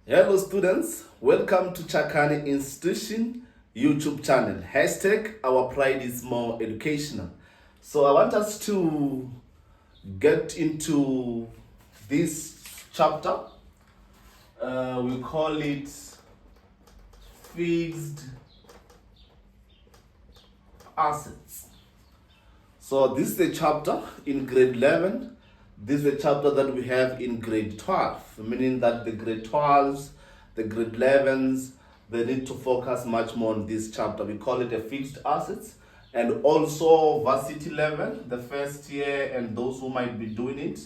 Hello students, welcome to Chakani Institution YouTube channel. Hashtag our pride is more educational. So I want us to get into this chapter. We call it fixed assets. So this is a chapter in grade 11. This is a chapter that we have in grade 12, meaning that the grade 12s, the grade 11s, they need to focus much more on this chapter. We call it a fixed assets. And also varsity level, the first year, and those who might be doing it,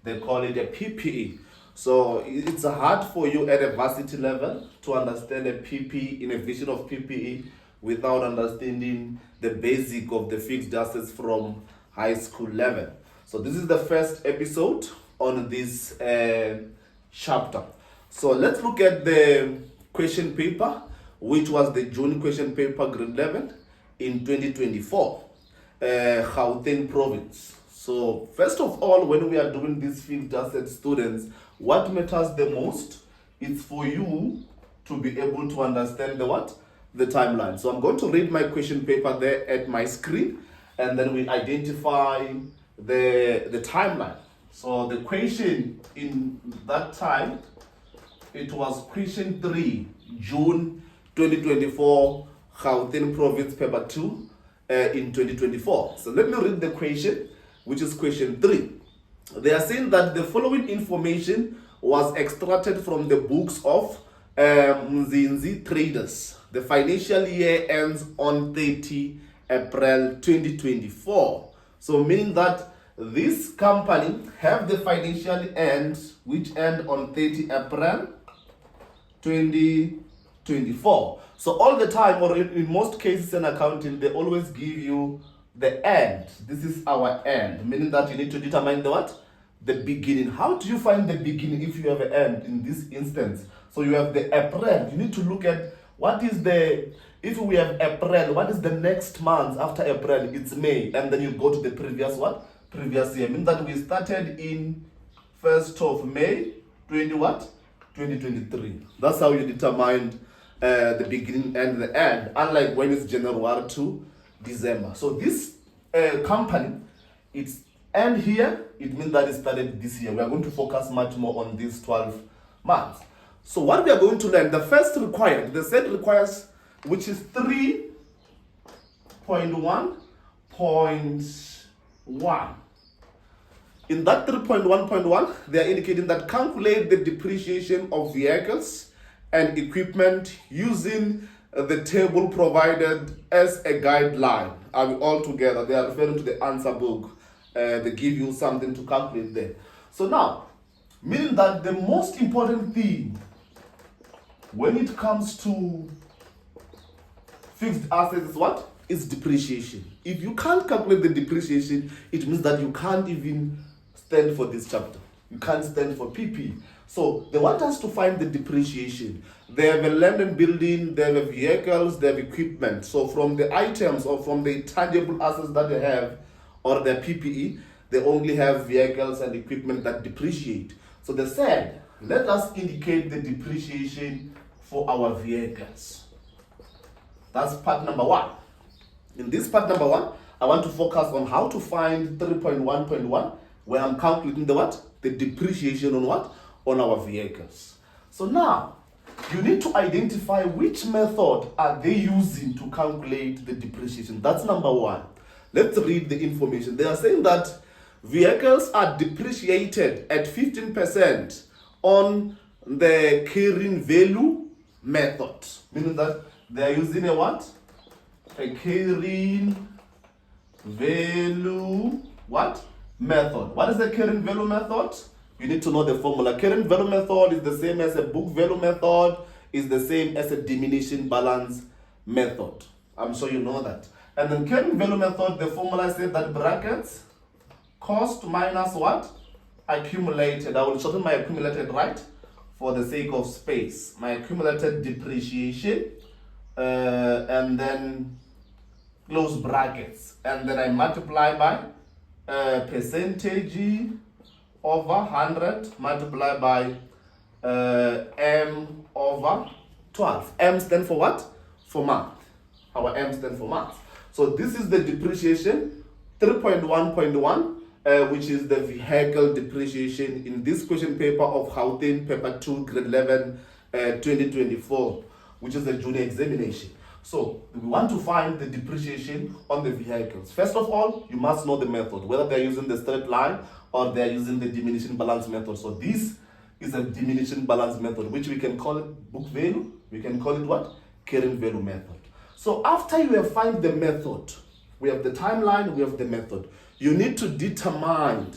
they call it a PPE. So it's hard for you at a varsity level to understand a PPE in a vision of PPE without understanding the basic of the fixed assets from high school level. So this is the first episode on this chapter. So let's look at the question paper, which was the June question paper, grade 11 in 2024, Gauteng province. So first of all, when we are doing these fixed assets, students, what matters the most is for you to be able to understand the timeline. So I'm going to read my question paper there at my screen, and then we identify the timeline. So the question in that time, it was question 3, June 2024, Gauteng province paper 2 in 2024. So let me read the question, which is question 3. They are saying that the following information was extracted from the books of Mzinzi Traders. The financial year ends on 30 April 2024. So meaning that this company have the financial end which end on 30 April 2024. So all the time, or in most cases in accounting, they always give you the end. This is our end, meaning that you need to determine the beginning. How do you find the beginning if you have an end in this instance? So you have the April. You need to look at what is if we have April, what is the next month after April? It's May, and then you go to the previous year. Means that we started in 1st of May 2023. That's how you determine the beginning and the end, unlike when it's January to December. So this company, it's end here, it means that it started this year. We are going to focus much more on these 12 months. So what we are going to learn, the first required, the set requires, which is 3.1.1. In that 3.1.1, they are indicating that calculate the depreciation of vehicles and equipment using the table provided as a guideline. Are we all together? They are referring to the answer book. They give you something to calculate there. So now, meaning that the most important thing when it comes to fixed assets is what? Is depreciation. If you can't calculate the depreciation, it means that you can't even stand for this chapter. You can't stand for PP. So they want us to find the depreciation. They have a land and building, they have vehicles, they have equipment. So from the items or from the tangible assets that they have or their PPE, they only have vehicles and equipment that depreciate. So they said, let us indicate the depreciation for our vehicles. That's part number 1. In this part number 1, I want to focus on how to find 3.1.1 where I'm calculating the depreciation on on our vehicles. So now, you need to identify which method are they using to calculate the depreciation. That's number 1. Let's read the information. They are saying that vehicles are depreciated at 15% on the carrying value method. Meaning that they are using a carrying value method. What is the carrying value method? You need to know the formula. Carrying value method is the same as a book value method, is the same as a diminishing balance method. I'm sure you know that. And then carrying value method, the formula says that brackets cost minus accumulated. I will shorten my accumulated for the sake of space. My accumulated depreciation, and then close brackets, and then I multiply by percentage over 100 multiplied by M over 12. M stands for what? For month. Our M stands for month. So this is the depreciation, 3.1.1, which is the vehicle depreciation in this question paper of Gauteng, paper 2, grade 11, 2024, which is the junior examination. So we want to find the depreciation on the vehicles. First of all, you must know the method, whether they're using the straight line or they're using the diminishing balance method. So this is a diminishing balance method, which we can call it book value. We can call it what? Carrying value method. So after you have found the method, we have the timeline, we have the method. You need to determine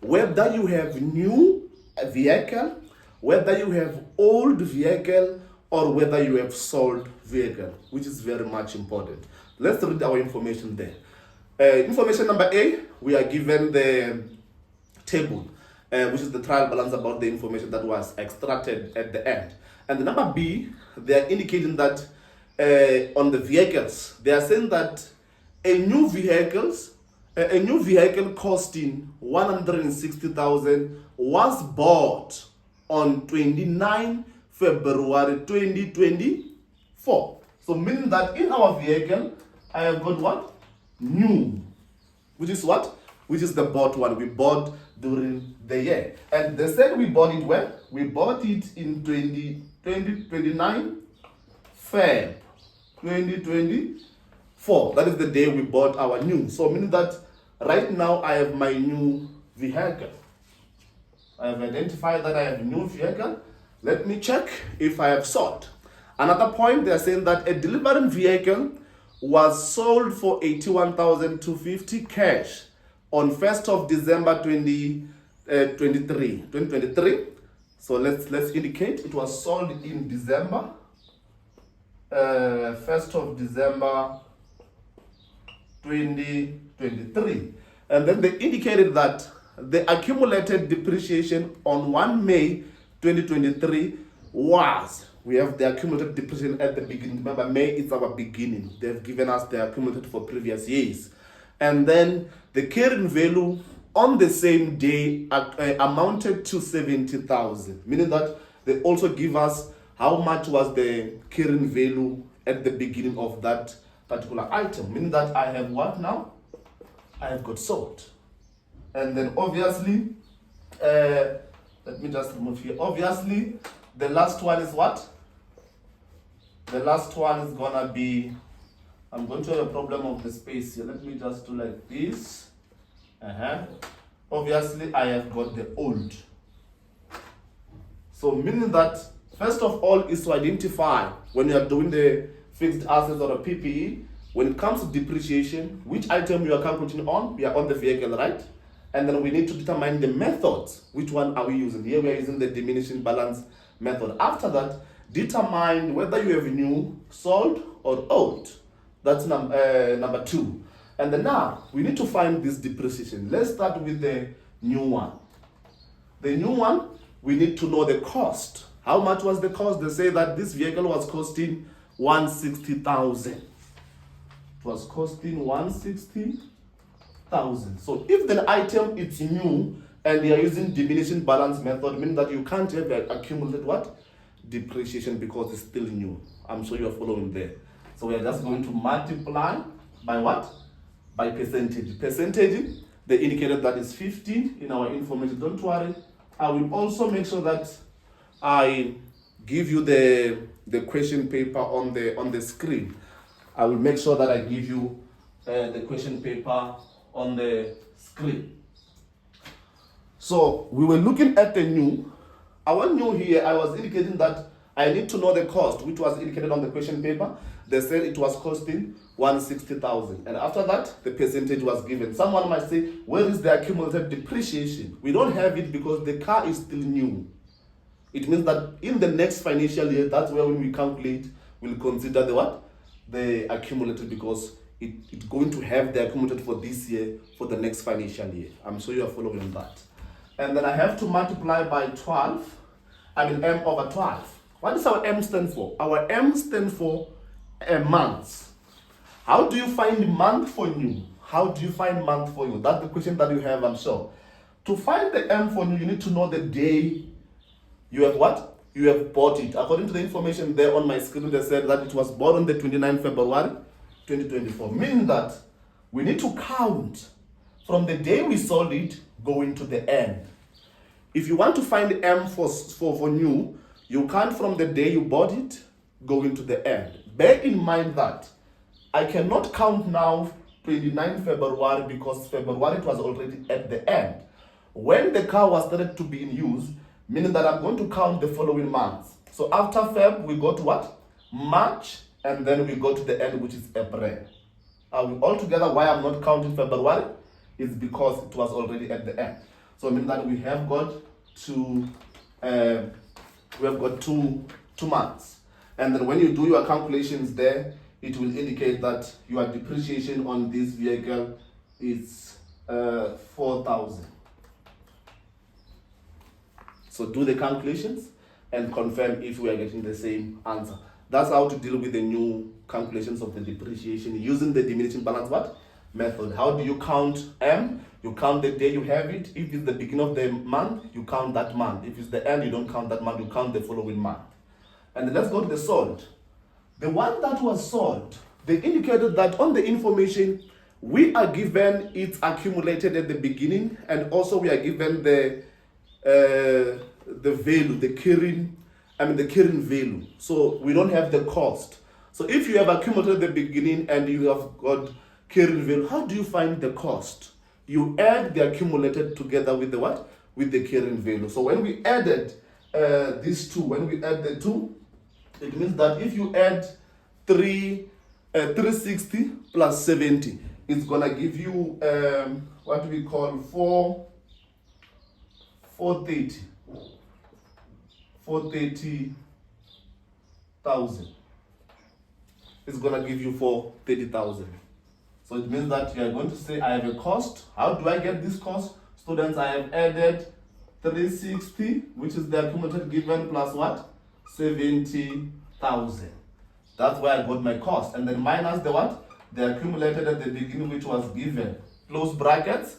whether you have new vehicle, whether you have old vehicle, or whether you have sold vehicle, which is very much important. Let's read our information there. Information number A, we are given the table, which is the trial balance about the information that was extracted at the end. And the number B, they are indicating that on the vehicles, they are saying that a new vehicle costing 160,000 was bought on 29 February 2024. So meaning that in our vehicle, I have got what? New. Which is what? Which is the bought one. We bought during the year. And they said we bought it when? We bought it in 29 Feb 2024. That is the day we bought our new. So meaning that right now I have my new vehicle. I have identified that I have a new vehicle. Let me check if I have sold. Another point, they are saying that a delivering vehicle was sold for 81,250 cash on 1st of December 2023. So let's indicate it was sold in December, 1st of December 2023. And then they indicated that the accumulated depreciation on 1 May 2023 was, we have the accumulated depreciation at the beginning. Remember, May is our beginning. They've given us the accumulated for previous years. And then the carrying value on the same day amounted to 70,000, meaning that they also give us how much was the carrying value at the beginning of that particular item, meaning that I have what now? I have got sold. And then obviously, let me just remove here. Obviously, the last one is what? The last one is gonna be, I'm going to have a problem of the space here. Let me just do like this. Obviously, I have got the old. So meaning that, first of all, is to identify when you are doing the fixed assets or a PPE, when it comes to depreciation, which item you are calculating on. We are on the vehicle, right? And then we need to determine the methods. Which one are we using? Here we are using the diminishing balance method. After that, determine whether you have new, sold, or old. That's number 2. And then now, we need to find this depreciation. Let's start with the new one. The new one, we need to know the cost. How much was the cost? They say that this vehicle was costing 160,000. It was costing 160,000. So if the item is new and they are using diminishing balance method, meaning that you can't have accumulated what? Depreciation, because it's still new. I'm sure you are following there. So we are just going to multiply by what? By percentage. Percentage, they indicated that is 50 in our information. Don't worry. I will also make sure that I give you the question paper on the screen. I will make sure that I give you the question paper on the screen. So we were looking at the new. Our new here, I was indicating that I need to know the cost, which was indicated on the question paper. They said it was costing 160,000. And after that, the percentage was given. Someone might say, where is the accumulated depreciation? We don't have it because the car is still new. It means that in the next financial year, that's where when we calculate, we'll consider the what? The accumulated, because it's going to have the accumulated for this year, for the next financial year. I'm sure you are following that. And then I have to multiply by 12, M over 12. What does our M stand for? Our M stands for months. How do you find month for new? How do you find month for you? That's the question that you have, I'm sure. To find the M for new, you need to know the day you have what? you have bought it. According to the information there on my screen, they said that it was bought on the 29th February 2024, meaning that we need to count from the day we sold it going to the end. If you want to find M for new, you count from the day you bought it going to the end. Bear in mind that I cannot count now 29 February because February it was already at the end. When the car was started to be in use, meaning that I'm going to count the following months. So after Feb, we go to what? March, and then we go to the end, which is April. Altogether, why I'm not counting February is because it was already at the end. So meaning that we have got two months. And then when you do your calculations there, it will indicate that your depreciation on this vehicle is 4,000. So do the calculations and confirm if we are getting the same answer. That's how to deal with the new calculations of the depreciation using the diminishing balance what? Method. How do you count M? You count the day you have it. If it's the beginning of the month, you count that month. If it's the end, you don't count that month, you count the following month. And then let's go to the sold. The one that was sold, they indicated that on the information, we are given it's accumulated at the beginning, and also we are given the value, the carrying value. So we don't have the cost. So if you have accumulated at the beginning and you have got carrying value, how do you find the cost? You add the accumulated together with the what? With the carrying value. So when we added these two, when we add the two, it means that if you add 360 plus 70, it's gonna give you what we call 430,000. It's gonna give you 430,000. So it means that you are going to say, I have a cost. How do I get this cost? Students, I have added 360, which is the accumulated given, plus what? 70,000. That's where I got my cost. And then minus the what? The accumulated at the beginning, which was given. Close brackets,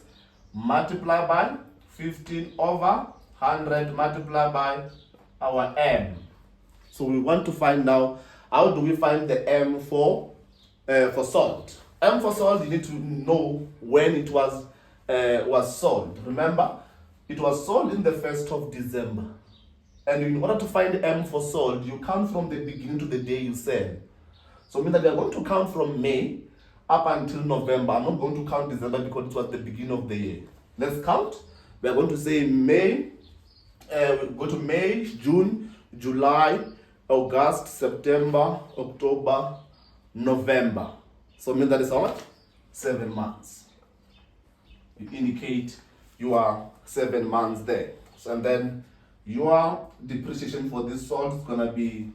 multiply by 15 over 100, multiply by our M. So we want to find now, how do we find the M for sold? M for sold, you need to know when it was sold. Remember, it was sold in the 1st of December. And in order to find M for sold, you count from the beginning to the day you sell. So mean that we are going to count from May up until November. I'm not going to count December because it was the beginning of the year. Let's count. We are going to say May, we go to May, June, July, August, September, October, November. So mean that is how much? 7 months. You indicate your 7 months there. So, and then your depreciation for this sold is gonna be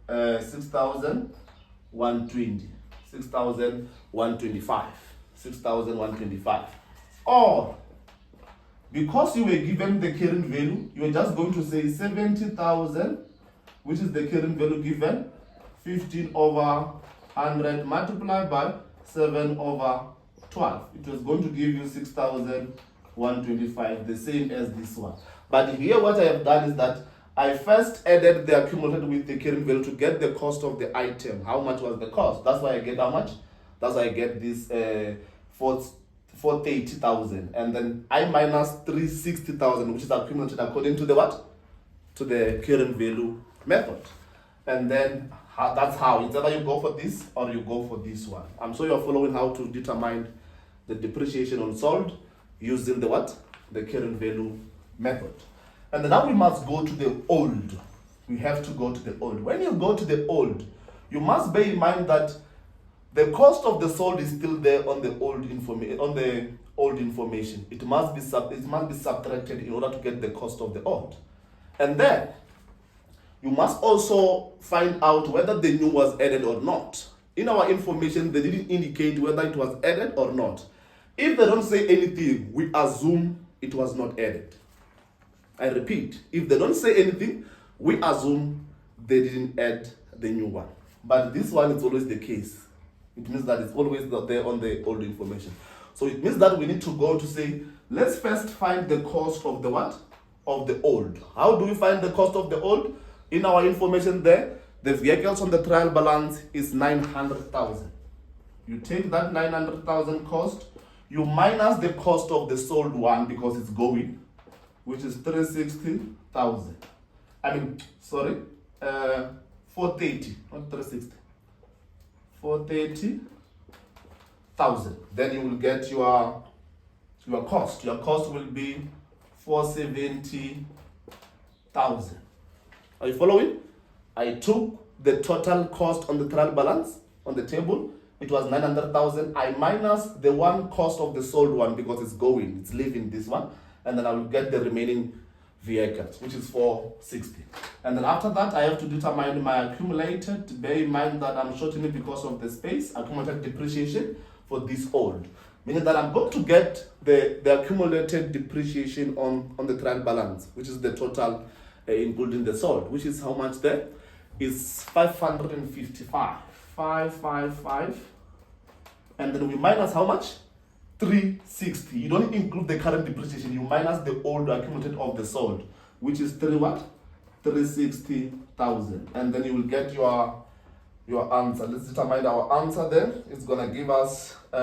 6,120, 6,125, 6,125. Or because you were given the current value, you are just going to say 70,000, which is the current value given, 15 over 100 multiplied by 7 over 12. It was going to give you 6,125, the same as this one. But here what I have done is that I first added the accumulated with the current value to get the cost of the item. How much was the cost? That's why I get how much? That's why I get this 430,000. And then I minus 360,000, which is accumulated according to the what? To the current value method. And then that's how. It's either you go for this or you go for this one. I'm sure you're following how to determine the depreciation on sold using the what? The current value method. And then now we must go to the old. We have to go to the old. When you go to the old, you must bear in mind that the cost of the sold is still there on the old information. It must be subtracted in order to get the cost of the old. And then you must also find out whether the new was added or not. In our information, they didn't indicate whether it was added or not. If they don't say anything, we assume it was not added. I repeat, if they don't say anything, we assume they didn't add the new one. But this one is always the case. It means that it's always there on the old information. So it means that we need to go to say, let's first find the cost of the what? Of the old. How do we find the cost of the old? In our information there, the vehicles on the trial balance is 900,000. You take that 900,000 cost, you minus the cost of the sold one because it's going, which is 360,000. 430, not 360. 430,000. Then you will get your cost. Your cost will be 470,000. Are you following? I took the total cost on the trial balance on the table. It was 900,000. I minus the one cost of the sold one because it's going, it's leaving this one, and then I will get the remaining vehicles, which is 460. And then after that, I have to determine my accumulated. Bear in mind that I'm shortening because of the space, accumulated depreciation for this old. Meaning that I'm going to get the accumulated depreciation on the trial balance, which is the total including the sold, which is how much there is 555. 555. And then we minus how much? 360. You don't include the current depreciation, you minus the old accumulated of the sold, which is 360,000. And then you will get your answer. Let's determine our answer then. It's gonna give us we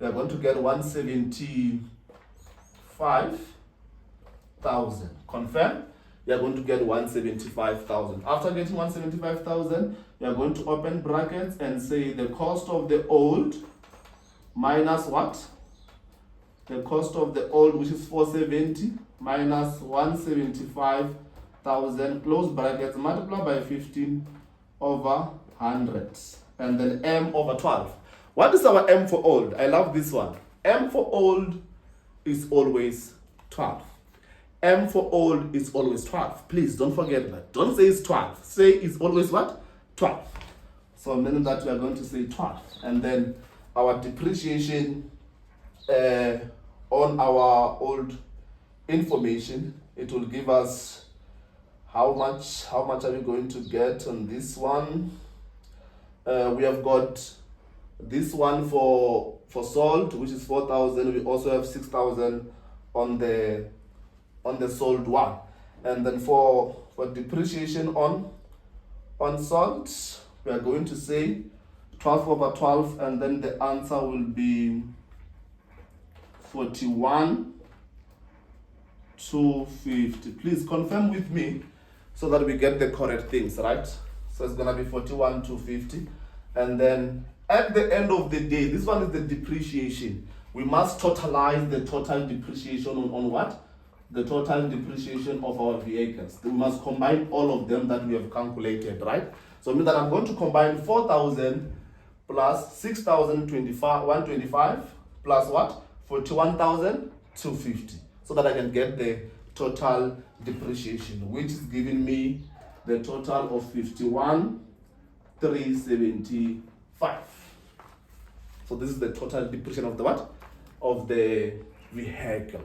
are going to get 175,000. Confirm? You are going to get 175,000. After getting 175,000, you are going to open brackets and say the cost of the old minus what? The cost of the old, which is 470, minus 175,000, close brackets, multiply by 15 over 100. And then M over 12. What is our M for old? I love this one. M for old is always 12. M for old is always 12. Please don't forget that. Don't say it's 12. Say it's always what? 12. So meaning that we are going to say 12. And then our depreciation on our old information, it will give us how much are we going to get on this one. We have got this one for sold, which is 4,000. We also have 6,000 on the sold one. And then for depreciation on sold, we are going to say 12 over 12, and then the answer will be 41,250. Please confirm with me so that we get the correct things, right? So it's gonna be 41,250. And then at the end of the day, this one is the depreciation. We must totalize the total depreciation on what? The total depreciation of our vehicles. We must combine all of them that we have calculated, right? So it means that I'm going to combine 4,000 plus 6,125 plus what? 41,250. So that I can get the total depreciation, which is giving me the total of 51,375. So this is the total depreciation of the what? Of the vehicle.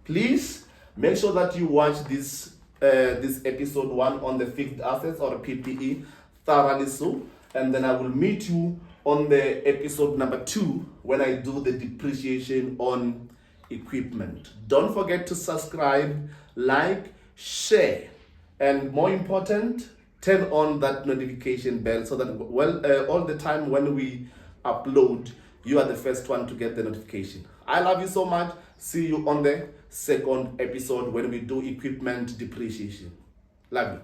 Please make sure that you watch this episode 1 on the fixed assets or PPE thoroughly so, and then I will meet you on the episode number 2 when I do the depreciation on equipment. Don't forget to subscribe, like, share, and more important, turn on that notification bell so that all the time when we upload, you are the first one to get the notification. I love you so much. See you on the second episode when we do equipment depreciation. Love you.